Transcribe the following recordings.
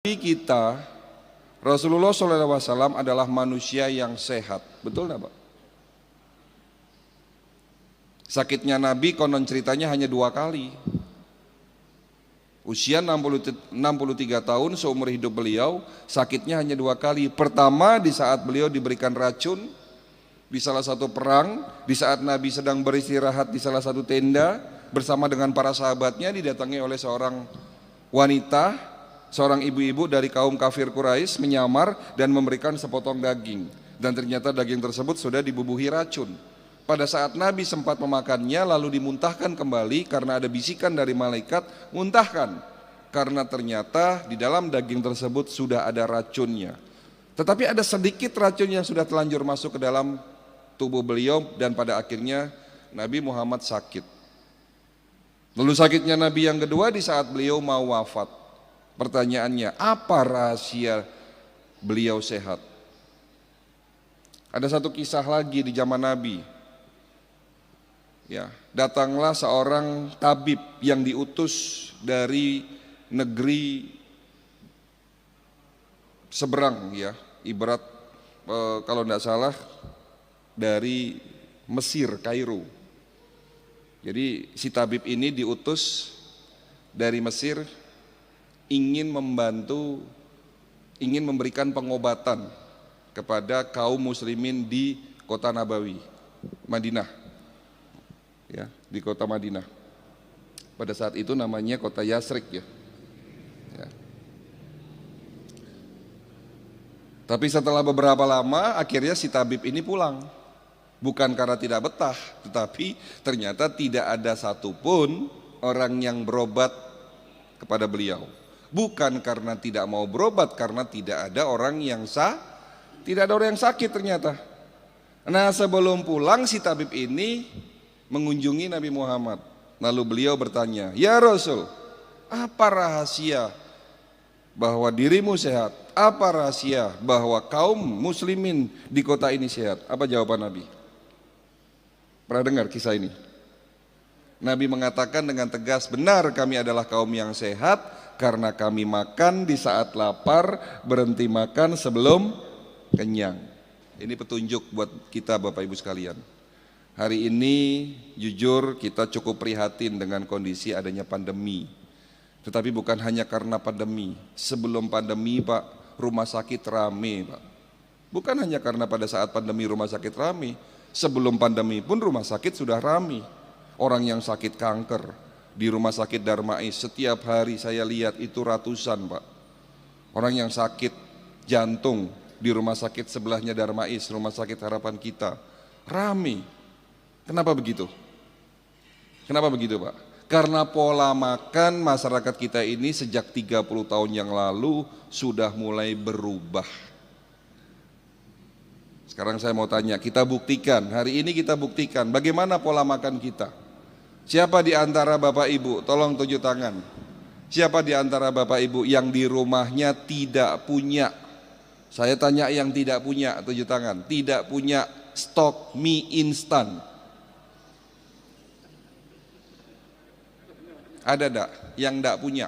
Kita, Rasulullah SAW adalah manusia yang sehat, betul nggak Pak? Sakitnya Nabi konon ceritanya hanya 2 kali. Usia 63 tahun, seumur hidup beliau, sakitnya hanya 2 kali. Pertama di saat beliau diberikan racun di salah satu perang, di saat Nabi sedang beristirahat di salah satu tenda bersama dengan para sahabatnya, didatangi oleh seorang wanita, seorang ibu-ibu dari kaum kafir Quraisy menyamar dan memberikan sepotong daging, dan ternyata daging tersebut sudah dibubuhi racun. Pada saat Nabi sempat memakannya lalu dimuntahkan kembali karena ada bisikan dari malaikat, muntahkan, karena ternyata di dalam daging tersebut sudah ada racunnya. Tetapi ada sedikit racun yang sudah telanjur masuk ke dalam tubuh beliau, dan pada akhirnya Nabi Muhammad sakit. Lalu sakitnya Nabi yang kedua di saat beliau mau wafat. Pertanyaannya, apa rahasia beliau sehat? Ada satu kisah lagi di zaman Nabi. Ya, datanglah seorang tabib yang diutus dari negeri seberang, ya, ibarat kalau tidak salah dari Mesir, Kairo. Jadi si tabib ini diutus dari Mesir, ingin membantu, ingin memberikan pengobatan kepada kaum muslimin di kota Nabawi, Madinah, ya, di kota Madinah. Pada saat itu namanya kota Yasrib, ya. Tapi setelah beberapa lama akhirnya si tabib ini pulang. Bukan karena tidak betah, tetapi ternyata tidak ada satupun orang yang berobat kepada beliau. Bukan karena tidak mau berobat, karena tidak ada orang yang tidak ada orang yang sakit ternyata. Nah, sebelum pulang si tabib ini mengunjungi Nabi Muhammad. Lalu beliau bertanya, "Ya Rasul, apa rahasia bahwa dirimu sehat? Apa rahasia bahwa kaum muslimin di kota ini sehat?" Apa jawaban Nabi? Pernah dengar kisah ini? Nabi mengatakan dengan tegas, "Benar, kami adalah kaum yang sehat karena kami makan di saat lapar, berhenti makan sebelum kenyang." Ini petunjuk buat kita Bapak Ibu sekalian. Hari ini jujur kita cukup prihatin dengan kondisi adanya pandemi. Tetapi bukan hanya karena pandemi. Sebelum pandemi Pak, rumah sakit rame Pak. Bukan hanya karena pada saat pandemi rumah sakit rame. Sebelum pandemi pun rumah sakit sudah rame. Orang yang sakit kanker di rumah sakit Darmais setiap hari saya lihat itu ratusan Pak. Orang yang sakit jantung di rumah sakit sebelahnya Darmais, rumah sakit Harapan Kita, rame. Kenapa begitu? Kenapa begitu Pak? Karena pola makan masyarakat kita ini sejak 30 tahun yang lalu sudah mulai berubah. Sekarang saya mau tanya, kita buktikan, hari ini kita buktikan bagaimana pola makan kita. Siapa di antara Bapak Ibu, tolong tunjuk tangan. Siapa di antara Bapak Ibu yang di rumahnya tidak punya, saya tanya yang tidak punya, tunjuk tangan, tidak punya stok mie instan? Ada enggak yang enggak punya?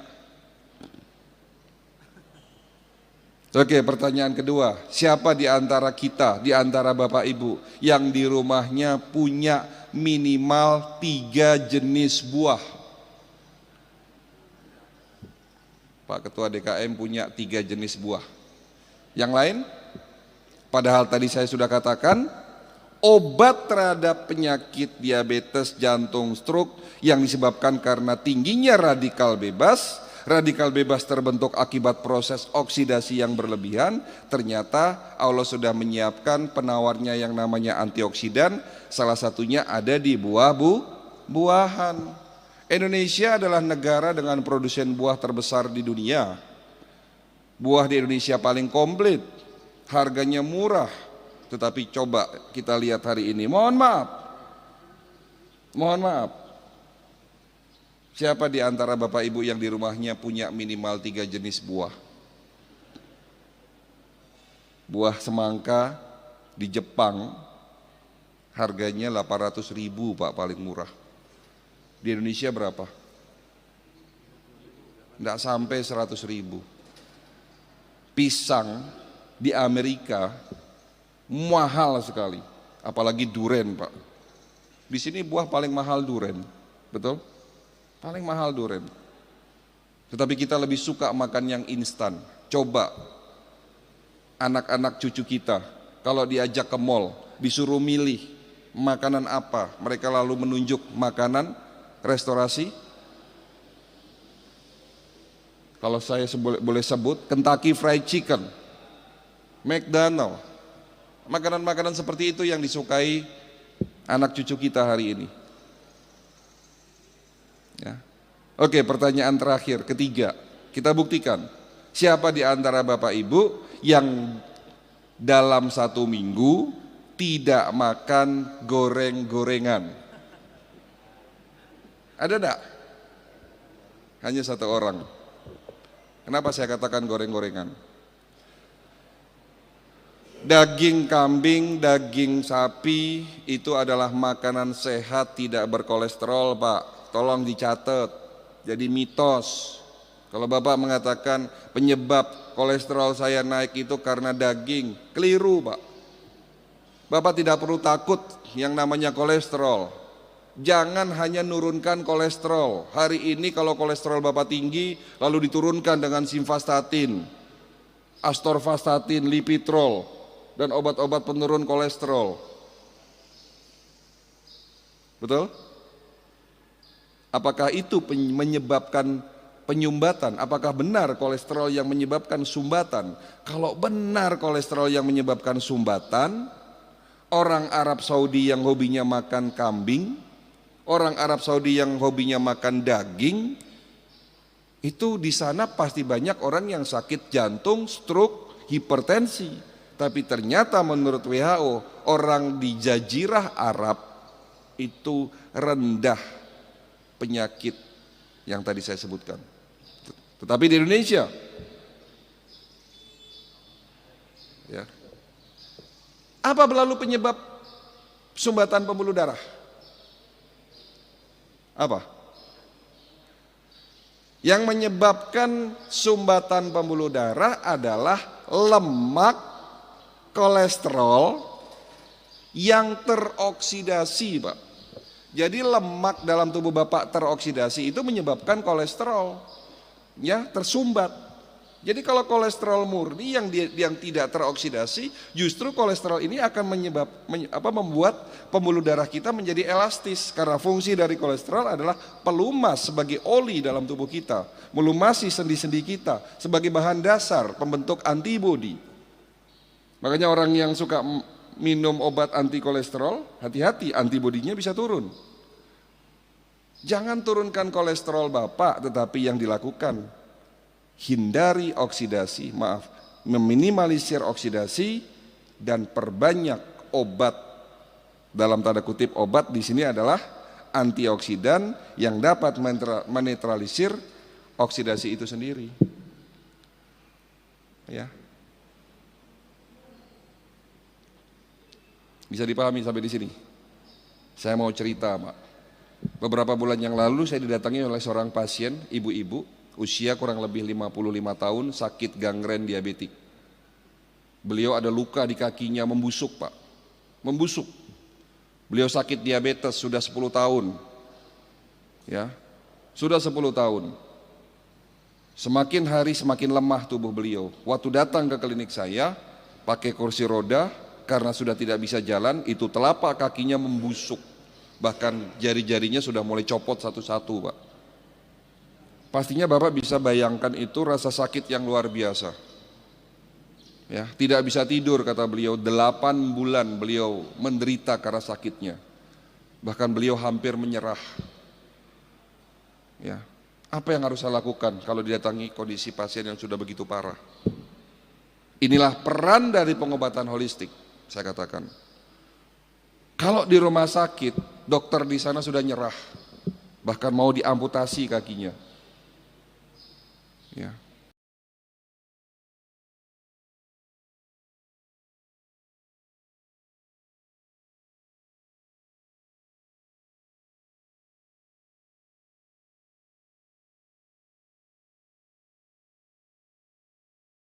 Oke, pertanyaan kedua, siapa di antara kita, di antara Bapak Ibu yang di rumahnya punya minimal 3 jenis buah? Pak Ketua DKM punya 3 jenis buah. Yang lain? Padahal tadi saya sudah katakan, obat terhadap penyakit diabetes, jantung, stroke yang disebabkan karena tingginya radikal bebas. Radikal bebas terbentuk akibat proses oksidasi yang berlebihan. Ternyata Allah sudah menyiapkan penawarnya yang namanya antioksidan. Salah satunya ada di buah-buahan. Indonesia adalah negara dengan produsen buah terbesar di dunia. Buah di Indonesia paling komplit, harganya murah. Tetapi coba kita lihat hari ini, mohon maaf, siapa di antara Bapak Ibu yang di rumahnya punya minimal 3 jenis buah? Buah semangka di Jepang harganya 800.000 Pak, paling murah. Di Indonesia berapa? Tidak sampai 100.000. pisang di Amerika mahal sekali, apalagi duren Pak. Di sini buah paling mahal duren, betul? Paling mahal duren. Tetapi kita lebih suka makan yang instan. Coba anak-anak cucu kita, kalau diajak ke mall, disuruh milih makanan apa, mereka lalu menunjuk makanan restorasi. Kalau saya boleh sebut, Kentucky Fried Chicken, McDonald, makanan-makanan seperti itu yang disukai anak cucu kita hari ini. Ya. Oke, pertanyaan terakhir, ketiga, kita buktikan siapa di antara Bapak Ibu yang dalam 1 minggu tidak makan goreng-gorengan? Ada enggak? Hanya 1 orang. Kenapa saya katakan goreng-gorengan? Daging kambing, daging sapi itu adalah makanan sehat, tidak berkolesterol Pak. Tolong dicatat, jadi mitos. Kalau Bapak mengatakan penyebab kolesterol saya naik itu karena daging, keliru Pak. Bapak tidak perlu takut yang namanya kolesterol. Jangan hanya nurunkan kolesterol. Hari ini kalau kolesterol Bapak tinggi, lalu diturunkan dengan simvastatin, astorvastatin, lipitrol, dan obat-obat penurun kolesterol. Betul? Apakah itu menyebabkan penyumbatan? Apakah benar kolesterol yang menyebabkan sumbatan? Kalau benar kolesterol yang menyebabkan sumbatan, orang Arab Saudi yang hobinya makan kambing, orang Arab Saudi yang hobinya makan daging, itu di sana pasti banyak orang yang sakit jantung, stroke, hipertensi. Tapi ternyata menurut WHO, orang di Jazirah Arab itu rendah penyakit yang tadi saya sebutkan. Tetapi di Indonesia, ya, apa lalu penyebab sumbatan pembuluh darah? Apa? Yang menyebabkan sumbatan pembuluh darah adalah lemak, kolesterol yang teroksidasi Pak. Jadi lemak dalam tubuh Bapak teroksidasi itu menyebabkan kolesterol ya tersumbat. Jadi kalau kolesterol murni yang tidak teroksidasi, justru kolesterol ini akan membuat pembuluh darah kita menjadi elastis, karena fungsi dari kolesterol adalah pelumas sebagai oli dalam tubuh kita, melumasi sendi-sendi kita sebagai bahan dasar pembentuk antibodi. Makanya orang yang suka minum obat anti kolesterol, hati-hati, antibodinya bisa turun. Jangan turunkan kolesterol Bapak, tetapi yang dilakukan hindari oksidasi, meminimalisir oksidasi dan perbanyak obat, dalam tanda kutip obat di sini adalah antioksidan yang dapat menetralisir oksidasi itu sendiri. Ya. Bisa dipahami sampai di sini? Saya mau cerita, Pak. Beberapa bulan yang lalu saya didatangi oleh seorang pasien, ibu-ibu, usia kurang lebih 55 tahun, sakit gangren diabetik. Beliau ada luka di kakinya membusuk, Pak. Membusuk. Beliau sakit diabetes sudah 10 tahun. Ya. Sudah 10 tahun. Semakin hari semakin lemah tubuh beliau. Waktu datang ke klinik saya, pakai kursi roda, karena sudah tidak bisa jalan, itu telapak kakinya membusuk. Bahkan jari-jarinya sudah mulai copot satu-satu, Pak. Pastinya Bapak bisa bayangkan itu rasa sakit yang luar biasa. Ya, tidak bisa tidur kata beliau, 8 bulan beliau menderita karena sakitnya. Bahkan beliau hampir menyerah. Ya, apa yang harus saya lakukan kalau didatangi kondisi pasien yang sudah begitu parah? Inilah peran dari pengobatan holistik. Saya katakan, kalau di rumah sakit, dokter di sana sudah nyerah, bahkan mau diamputasi kakinya. Ya.